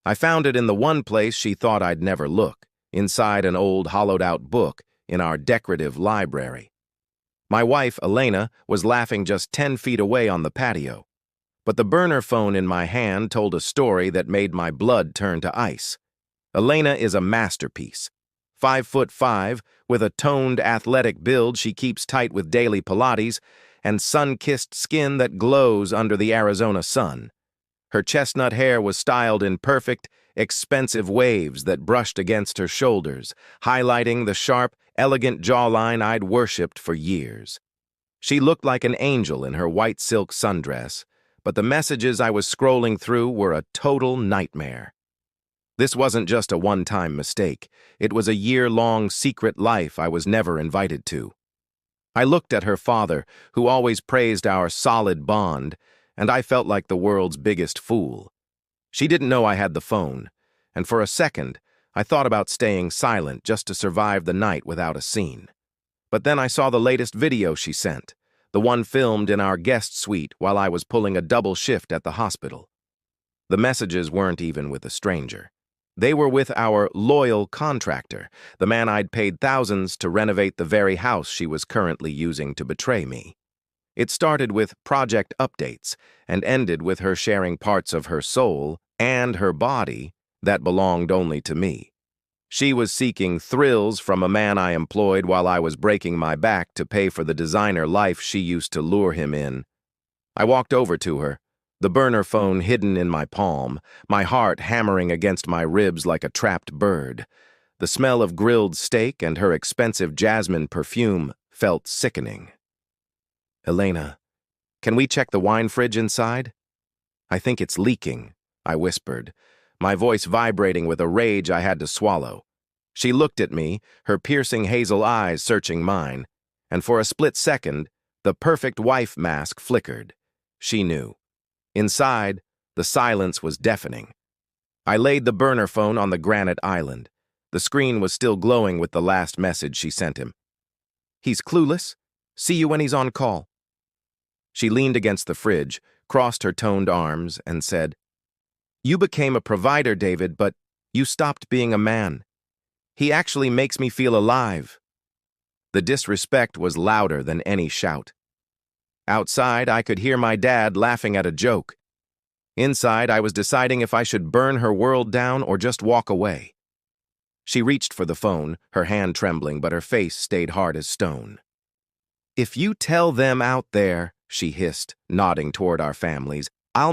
I found it in the one place she thought I'd never look, inside an old hollowed-out book in our decorative library. My wife, Elena, was laughing just 10 feet away on the patio, but the burner phone in my hand told a story that made my blood turn to ice. Elena is a masterpiece. 5'5", with a toned, athletic build she keeps tight with daily Pilates, and sun-kissed skin that glows under the Arizona sun. Her chestnut hair was styled in perfect, expensive waves that brushed against her shoulders, highlighting the sharp, elegant jawline I'd worshipped for years. She looked like an angel in her white silk sundress, but the messages I was scrolling through were a total nightmare. This wasn't just a one-time mistake. It was a year-long secret life I was never invited to. I looked at her father, who always praised our solid bond, and I felt like the world's biggest fool. She didn't know I had the phone, and for a second, I thought about staying silent just to survive the night without a scene. But then I saw the latest video she sent, the one filmed in our guest suite while I was pulling a double shift at the hospital. The messages weren't even with a stranger. They were with our loyal contractor, the man I'd paid thousands to renovate the very house she was currently using to betray me. It started with project updates and ended with her sharing parts of her soul and her body that belonged only to me. She was seeking thrills from a man I employed while I was breaking my back to pay for the designer life she used to lure him in. I walked over to her, the burner phone hidden in my palm, my heart hammering against my ribs like a trapped bird. The smell of grilled steak and her expensive jasmine perfume felt sickening. "Elena, can we check the wine fridge inside?" "I think it's leaking," I whispered, my voice vibrating with a rage I had to swallow. She looked at me, her piercing hazel eyes searching mine, and for a split second, the perfect wife mask flickered. She knew. Inside, the silence was deafening. I laid the burner phone on the granite island. The screen was still glowing with the last message she sent him. "He's clueless. See you when he's on call." She leaned against the fridge, crossed her toned arms, and said, "You became a provider, David, but you stopped being a man. He actually makes me feel alive." The disrespect was louder than any shout. Outside, I could hear my dad laughing at a joke. Inside, I was deciding if I should burn her world down or just walk away. She reached for the phone, her hand trembling, but her face stayed hard as stone. "If you tell them out there," she hissed, nodding toward our families, "I'll